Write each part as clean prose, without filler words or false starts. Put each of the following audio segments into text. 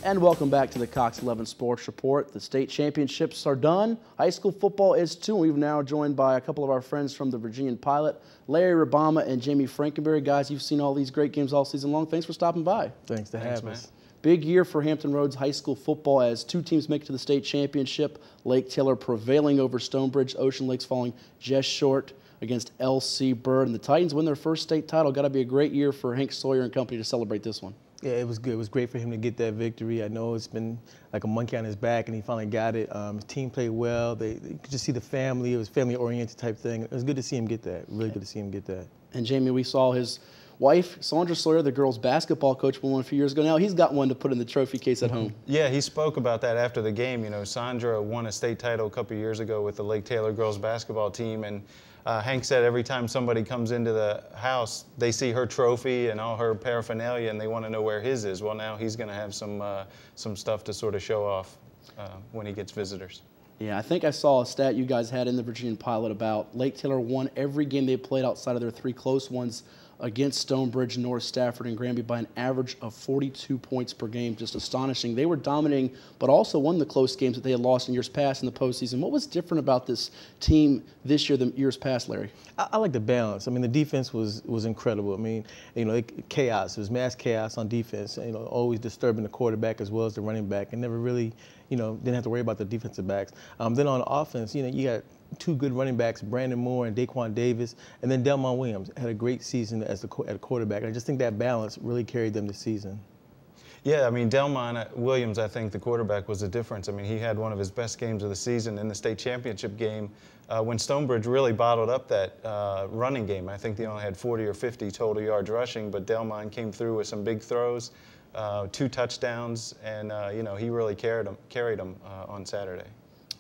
And welcome back to the Cox 11 Sports Report. The state championships are done. High school football is too. We've now joined by a couple of our friends from the Virginian-Pilot, Larry Rubama and Jami Frankenberry. Guys, you've seen all these great games all season long. Thanks for stopping by. Thanks to have us. Big year for Hampton Roads High School football as two teams make it to the state championship. Lake Taylor prevailing over Stonebridge, Ocean Lakes falling just short against L.C. Bird. And the Titans win their first state title. Got to be a great year for Hank Sawyer and company to celebrate this one. Yeah, it was good. It was great for him to get that victory. I know it's been like a monkey on his back, and he finally got it. His team played well. They could just see the family. It was family-oriented type thing. It was good to see him get that. Really good to see him get that. And Jamie, we saw his wife, Sandra Sawyer, the girls' basketball coach, won one a few years ago. Now he's got one to put in the trophy case at home. Yeah, he spoke about that after the game. You know, Sandra won a state title a couple of years ago with the Lake Taylor girls basketball team, and Hank said every time somebody comes into the house, they see her trophy and all her paraphernalia, and they want to know where his is. Well, now he's going to have some stuff to sort of show off when he gets visitors. Yeah, I think I saw a stat you guys had in the Virginian-Pilot about Lake Taylor won every game they played outside of their three close ones against Stonebridge, North Stafford, and Granby by an average of 42 points per game. Just astonishing. They were dominating, but also won the close games that they had lost in years past in the postseason. What was different about this team this year than years past, Larry? I like the balance. I mean, the defense was incredible. I mean, you know, chaos. It was mass chaos on defense. You know, always disturbing the quarterback as well as the running back, and never really, you know, didn't have to worry about the defensive backs. Then on offense, you know, you got two good running backs, Brandon Moore and Daquan Davis, and then Delmon Williams had a great season at a quarterback. I just think that balance really carried them this season. Yeah, I mean, Delmon Williams, I think the quarterback was the difference. I mean, he had one of his best games of the season in the state championship game when Stonebridge really bottled up that running game. I think they only had 40 or 50 total yards rushing, but Delmon came through with some big throws, 2 touchdowns, and, you know, he really carried them on Saturday.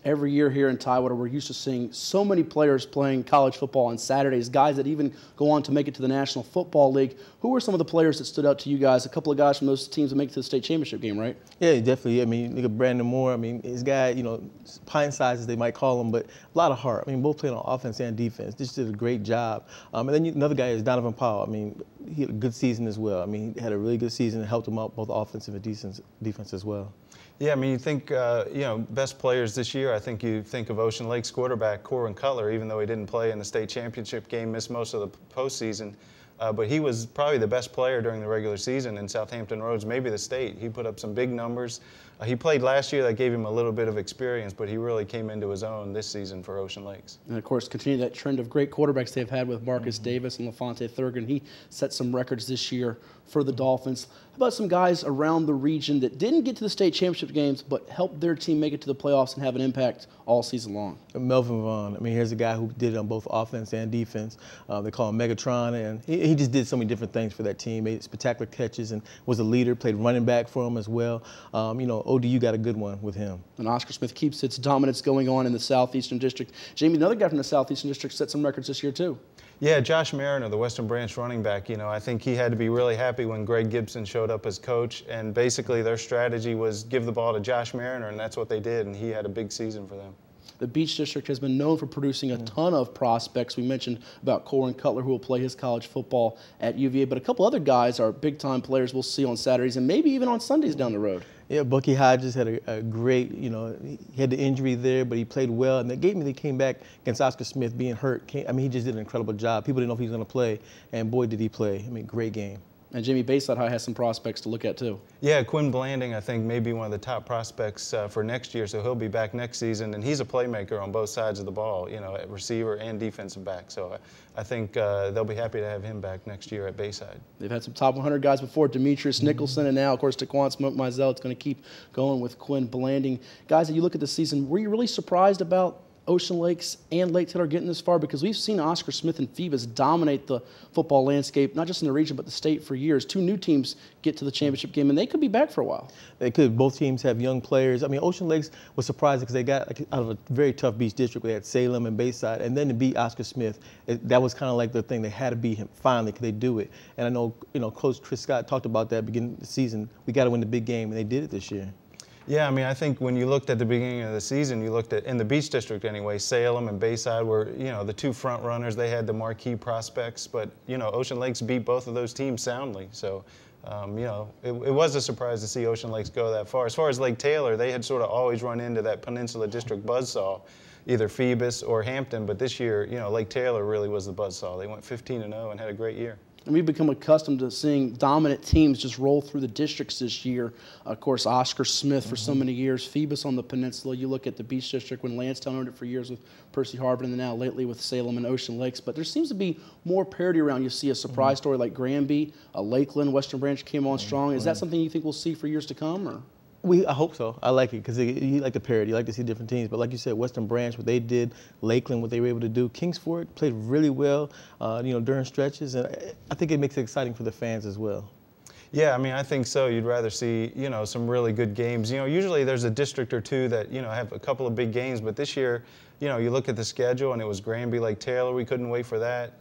Every year here in Tidewater, we're used to seeing so many players playing college football on Saturdays, guys that even go on to make it to the National Football League. Who were some of the players that stood out to you guys? A couple of guys from those teams that make it to the state championship game, right? Yeah, definitely. I mean, look at Brandon Moore. I mean, his guy, you know, pint sizes they might call him, but a lot of heart. I mean, both playing on offense and defense. Just did a great job. And then another guy is Donovan Powell. I mean, he had a good season as well. I mean, he had a really good season and helped him out both offensive and defense as well. Yeah, I mean, you think, you know, best players this year, I think you think of Ocean Lake's quarterback, Corin Cutler, even though he didn't play in the state championship game, missed most of the postseason. But he was probably the best player during the regular season in Southampton Roads, maybe the state. He put up some big numbers. He played last year. That gave him a little bit of experience, but he really came into his own this season for Ocean Lakes. And, of course, continue that trend of great quarterbacks they've had with Marcus Davis and LaFonte Thurgood. He set some records this year for the Dolphins. How about some guys around the region that didn't get to the state championship games but helped their team make it to the playoffs and have an impact all season long? Melvin Vaughn. I mean, here's a guy who did it on both offense and defense. They call him Megatron, and he just did so many different things for that team. Made spectacular catches and was a leader, played running back for him as well. You know, ODU got a good one with him. And Oscar Smith keeps its dominance going on in the Southeastern District. Jamie, another guy from the Southeastern District, set some records this year too. Yeah, Josh Mariner, the Western Branch running back, you know, I think he had to be really happy when Greg Gibson showed up as coach, and basically their strategy was give the ball to Josh Mariner, and that's what they did, and he had a big season for them. The Beach District has been known for producing a ton of prospects. We mentioned about Corin Cutler, who will play his college football at UVA, but a couple other guys are big-time players we'll see on Saturdays and maybe even on Sundays down the road. Yeah, Bucky Hodges had a great, you know, he had the injury there, but he played well. And they came back against Oscar Smith being hurt. I mean, he just did an incredible job. People didn't know if he was going to play, and boy, did he play. I mean, great game. And Jimmy, Bayside High has some prospects to look at too. Yeah, Quinn Blanding, I think, may be one of the top prospects for next year, so he'll be back next season. And he's a playmaker on both sides of the ball, you know, at receiver and defensive back. So I think they'll be happy to have him back next year at Bayside. They've had some top 100 guys before, Demetrius Nicholson, and now, of course, Taquan Smoke Mizell. It's going to keep going with Quinn Blanding. Guys, as you look at the season, were you really surprised about Ocean Lakes and Lake Taylor getting this far? Because we've seen Oscar Smith and Phoebus dominate the football landscape, not just in the region, but the state for years. Two new teams get to the championship game, and they could be back for a while. They could. Both teams have young players. I mean, Ocean Lakes was surprising because they got out of a very tough Beach District. They had Salem and Bayside, and then to beat Oscar Smith, that was kind of like the thing. They had to beat him. Finally, could they do it? And I know, you know, Coach Chris Scott talked about that beginning of the season. We got to win the big game, and they did it this year. Yeah, I mean, I think when you looked at the beginning of the season, you looked at, in the Beach District anyway, Salem and Bayside were, you know, the two front runners. They had the marquee prospects, but, you know, Ocean Lakes beat both of those teams soundly. So, you know, it was a surprise to see Ocean Lakes go that far. As far as Lake Taylor, they had sort of always run into that Peninsula District buzzsaw, either Phoebus or Hampton, but this year, you know, Lake Taylor really was the buzzsaw. They went 15-0 and had a great year. And we've become accustomed to seeing dominant teams just roll through the districts this year. Of course, Oscar Smith for so many years, Phoebus on the peninsula. You look at the Beach District when Lansdowne owned it for years with Percy Harbor, and then now lately with Salem and Ocean Lakes. But there seems to be more parity around. You see a surprise story like Granby, Lakeland, Western Branch came on strong. Is that something you think we'll see for years to come? Or? I hope so. I like it because you like the parity. You like to see different teams. But like you said, Western Branch, what they did, Lakeland, what they were able to do. Kingsford played really well, you know, during stretches, and I think it makes it exciting for the fans as well. Yeah, I mean, I think so. You'd rather see, you know, some really good games. You know, usually there's a district or two that, you know, have a couple of big games, but this year, you know, you look at the schedule and it was Granby, Lake Taylor, we couldn't wait for that.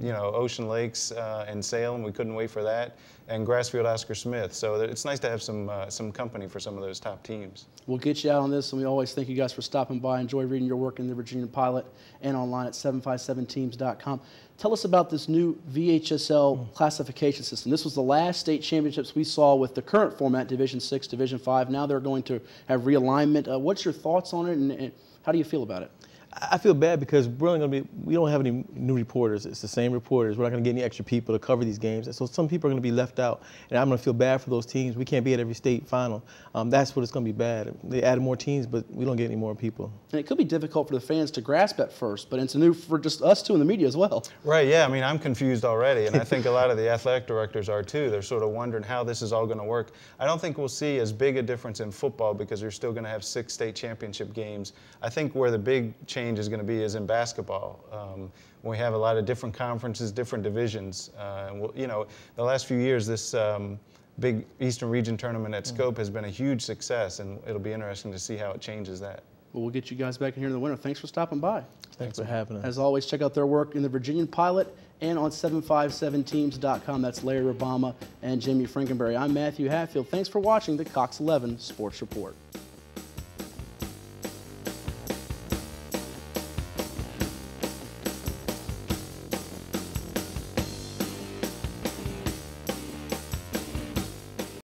You know, Ocean Lakes and Salem, we couldn't wait for that. And Grassfield, Oscar Smith. So it's nice to have some company for some of those top teams. We'll get you out on this, and we always thank you guys for stopping by. Enjoy reading your work in the Virginia-Pilot and online at 757teams.com. Tell us about this new VHSL classification system. This was the last state championships we saw with the current format, Division 6, Division 5. Now they're going to have realignment. What's your thoughts on it, and how do you feel about it? I feel bad because we're only going to be, we don't have any new reporters. It's the same reporters. We're not going to get any extra people to cover these games. And so some people are going to be left out. And I'm going to feel bad for those teams. We can't be at every state final. That's what it's going to be bad. They added more teams, but we don't get any more people. And it could be difficult for the fans to grasp at first, but it's new for just us two in the media as well. Right, yeah. I mean, I'm confused already. And I think a lot of the athletic directors are too. They're sort of wondering how this is all going to work. I don't think we'll see as big a difference in football because you're still going to have 6 state championship games. I think where the big change is going to be is in basketball. We have a lot of different conferences, different divisions. And we'll, you know, the last few years, this big Eastern Region tournament at Scope has been a huge success, and it'll be interesting to see how it changes that. Well, we'll get you guys back in here in the winter. Thanks for stopping by. Thanks for having us. As always, check out their work in the Virginian-Pilot and on 757teams.com. That's Larry Rubama and Jami Frankenberry. I'm Matthew Hatfield. Thanks for watching the Cox 11 Sports Report.